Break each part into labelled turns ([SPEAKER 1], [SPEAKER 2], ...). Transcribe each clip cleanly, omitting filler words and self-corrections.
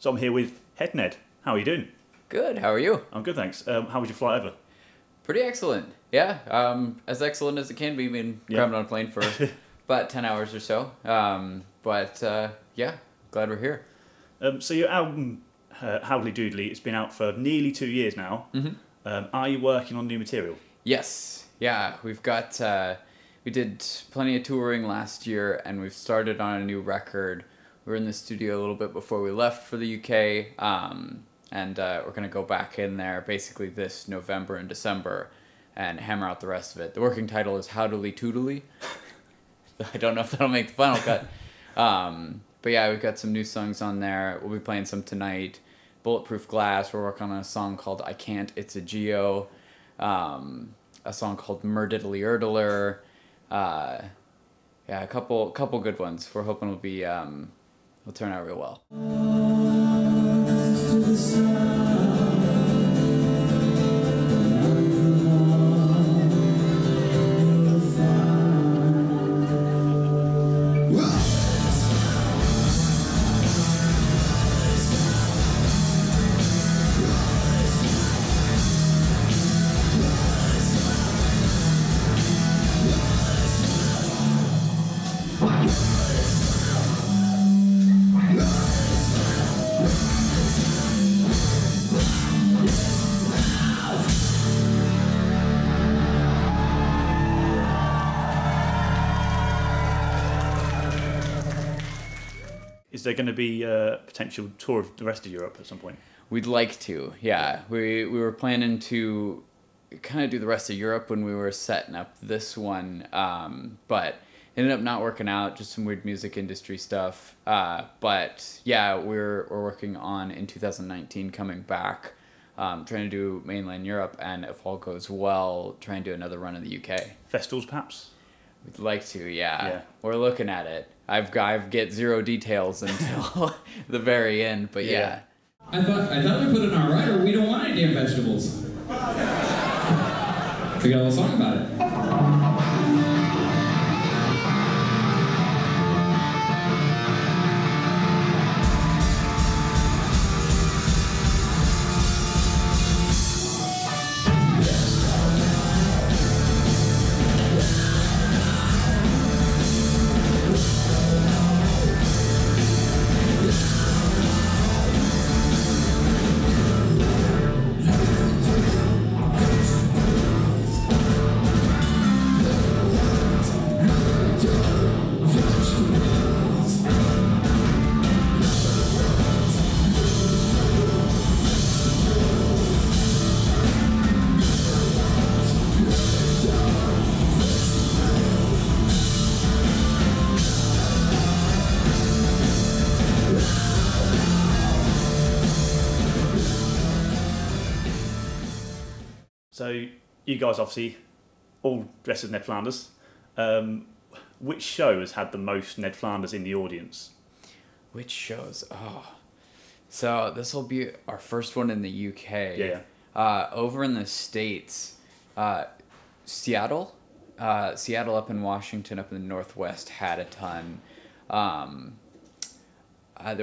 [SPEAKER 1] So I'm here with Head Ned. How are you doing?
[SPEAKER 2] Good. How are you?
[SPEAKER 1] I'm good, thanks. How was your flight over?
[SPEAKER 2] Pretty excellent. Yeah. As excellent as it can be. Been crammed on a plane for about 10 hours or so. Yeah, glad we're here.
[SPEAKER 1] So your album, Howdly Doodly, it's been out for nearly 2 years now.
[SPEAKER 2] Mm-hmm.
[SPEAKER 1] Are you working on new material?
[SPEAKER 2] Yes. Yeah. We've got. We did plenty of touring last year, and we've started on a new record. We were in the studio a little bit before we left for the UK. And we're going to go back in there basically this November and December and hammer out the rest of it. The working title is Howdly Doodly. I don't know if that'll make the final cut. But yeah, we've got some new songs on there. We'll be playing some tonight. Bulletproof Glass, we're working on a song called I Can't, It's a Geo. A song called Merdiddly Erdler. Yeah, a couple good ones. We're hoping will turn out real well.
[SPEAKER 1] Is there going to be a potential tour of the rest of Europe at some point?
[SPEAKER 2] We'd like to, yeah. We were planning to kind of do the rest of Europe when we were setting up this one, but ended up not working out, just some weird music industry stuff. But yeah, we're working on, in 2019, coming back, trying to do mainland Europe, and if all goes well, trying to do another run in the UK.
[SPEAKER 1] Festivals, perhaps?
[SPEAKER 2] We'd like to, yeah. We're looking at it. I've get zero details until the very end, but yeah.
[SPEAKER 3] I thought we put in our rider, we don't want any damn vegetables. We got a little song about it.
[SPEAKER 1] So you guys obviously all dressed as Ned Flanders. Which show has had the most Ned Flanders in the audience?
[SPEAKER 2] Which shows? Oh. So this will be our first one in the UK.
[SPEAKER 1] Yeah.
[SPEAKER 2] Over in the States, Seattle up in Washington, up in the Northwest, had a ton. There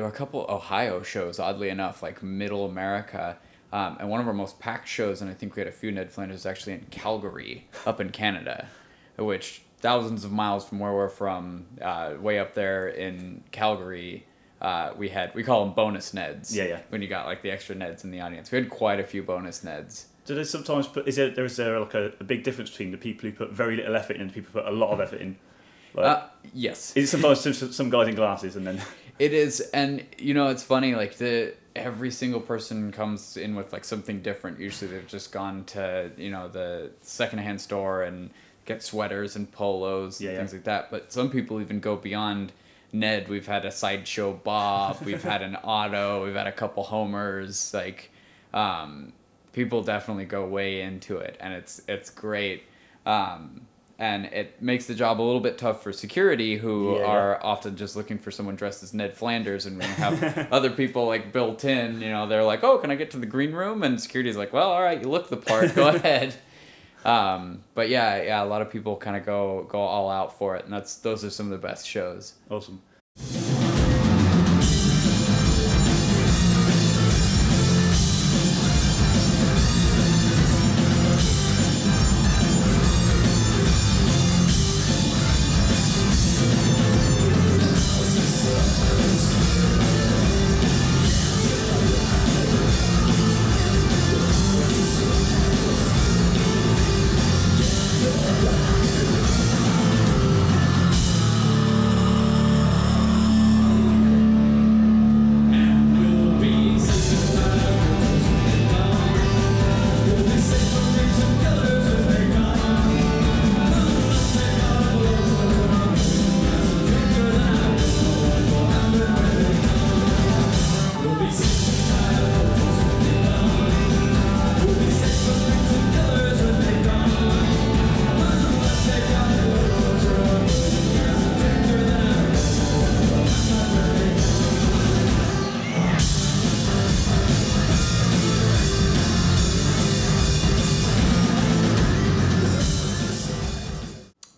[SPEAKER 2] were a couple Ohio shows, oddly enough, like Middle America. And one of our most packed shows, and I think we had a few Ned Flanders, actually in Calgary, up in Canada, which thousands of miles from where we're from, way up there in Calgary, we call them bonus Neds.
[SPEAKER 1] Yeah.
[SPEAKER 2] When you got like the extra Neds in the audience, we had quite a few bonus Neds.
[SPEAKER 1] Do they sometimes put? Is there like a big difference between the people who put very little effort in and the people who put a lot of effort in? Like,
[SPEAKER 2] Yes.
[SPEAKER 1] Is it sometimes some guys in glasses and then?
[SPEAKER 2] It is, and it's funny. Like every single person comes in with like something different. Usually they've just gone to the secondhand store and get sweaters and polos and things like that. But some people even go beyond Ned. We've had a sideshow Bob. We've had an Otto. We've had a couple Homers. Like people definitely go way into it, and it's great. And it makes the job a little bit tough for security, who are often just looking for someone dressed as Ned Flanders, and we have other people like built in, they're like, oh, can I get to the green room? And security's like, well, all right, you look the part, go ahead. But yeah, a lot of people kind of go all out for it, and those are some of the best shows.
[SPEAKER 1] Awesome.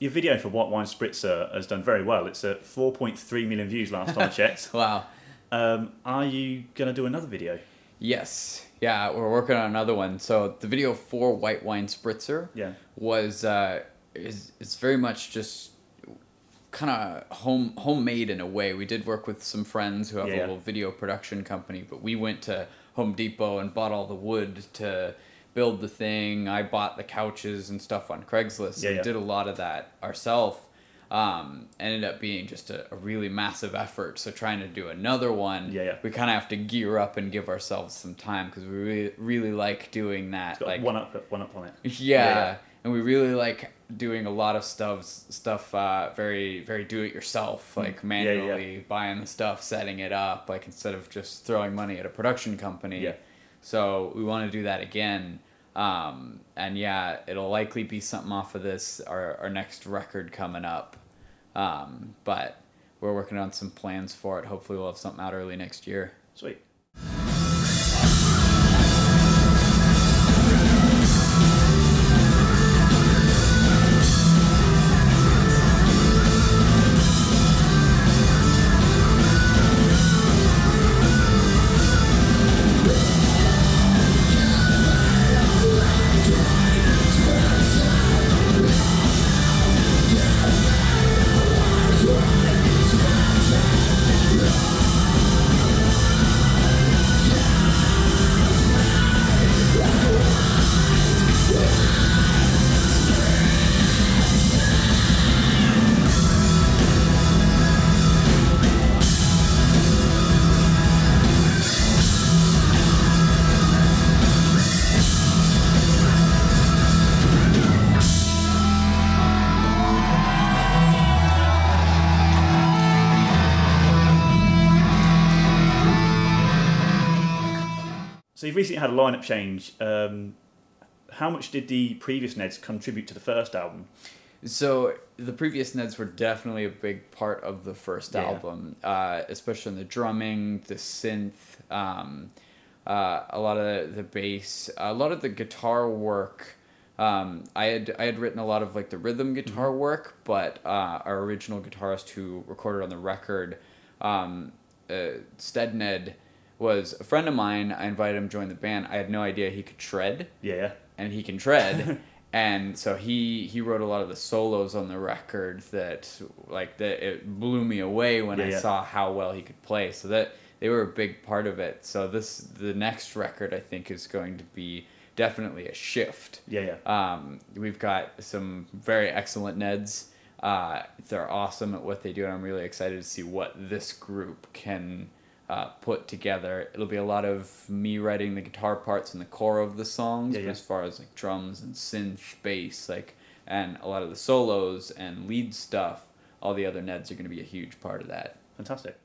[SPEAKER 1] your video for White Wine Spritzer has done very well. It's at 4.3 million views last time I checked.
[SPEAKER 2] Wow.
[SPEAKER 1] Are you going to do another video?
[SPEAKER 2] Yes. Yeah, we're working on another one. So the video for White Wine Spritzer was is very much just kind of homemade in a way. We did work with some friends who have a little video production company, but we went to Home Depot and bought all the wood to build the thing. I bought the couches and stuff on Craigslist and did a lot of that ourselves. Ended up being just a really massive effort. So trying to do another one, we kind of have to gear up and give ourselves some time because we really like doing that.
[SPEAKER 1] It's got
[SPEAKER 2] like
[SPEAKER 1] one up on it.
[SPEAKER 2] Yeah. And we really like doing a lot of stuff very very do it yourself, like manually buying the stuff, setting it up, like instead of just throwing money at a production company. So we want to do that again. And it'll likely be something off of this, our next record coming up. But we're working on some plans for it. Hopefully we'll have something out early next year.
[SPEAKER 1] Sweet. So you've recently had a lineup change. How much did the previous Neds contribute to the first album?
[SPEAKER 2] So the previous Neds were definitely a big part of the first album, especially in the drumming, the synth, a lot of the bass, a lot of the guitar work. I had written a lot of like the rhythm guitar work, but our original guitarist who recorded on the record, Stead Ned, was a friend of mine. I invited him to join the band. I had no idea he could shred.
[SPEAKER 1] Yeah.
[SPEAKER 2] And he can shred. And so he wrote a lot of the solos on the record that it blew me away when I saw how well he could play. So that they were a big part of it. So the next record I think is going to be definitely a shift. We've got some very excellent Neds. They're awesome at what they do, and I'm really excited to see what this group can put together. It'll be a lot of me writing the guitar parts and the core of the songs, but as far as like drums and synth, bass, and a lot of the solos and lead stuff, all the other Neds are going to be a huge part of that.
[SPEAKER 1] Fantastic.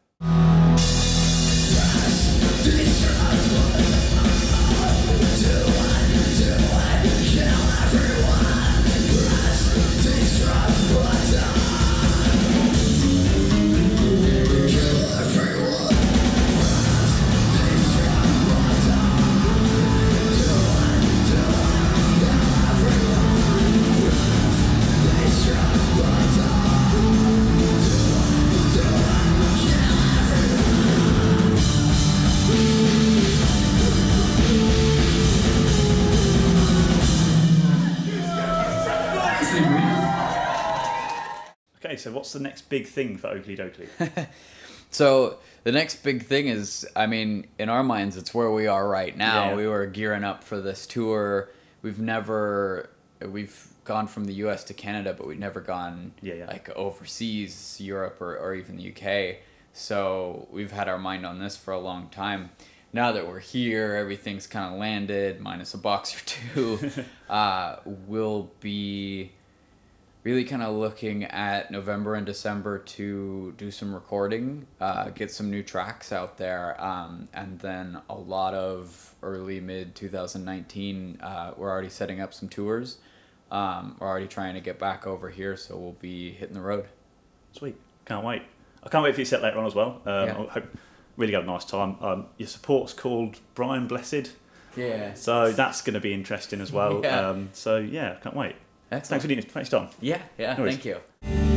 [SPEAKER 1] Okay, so what's the next big thing for Okilly Dokilly?
[SPEAKER 2] So the next big thing is, I mean, in our minds, it's where we are right now. We were gearing up for this tour. We've gone from the US to Canada, but we've never gone like overseas, Europe or even the UK. So we've had our mind on this for a long time. Now that we're here, everything's kind of landed, minus a box or two. We'll be really kind of looking at November and December to do some recording, get some new tracks out there, and then a lot of early, mid 2019, we're already setting up some tours. We're already trying to get back over here, so we'll be hitting the road.
[SPEAKER 1] Sweet. Can't wait. I can't wait for your set later on as well. I hope really got a nice time. Your support's called Brian Blessed.
[SPEAKER 2] Yeah.
[SPEAKER 1] So that's going to be interesting as well. So yeah, can't wait.
[SPEAKER 2] Excellent.
[SPEAKER 1] Thanks, Tom.
[SPEAKER 2] Yeah,
[SPEAKER 1] No worries.
[SPEAKER 2] thank you.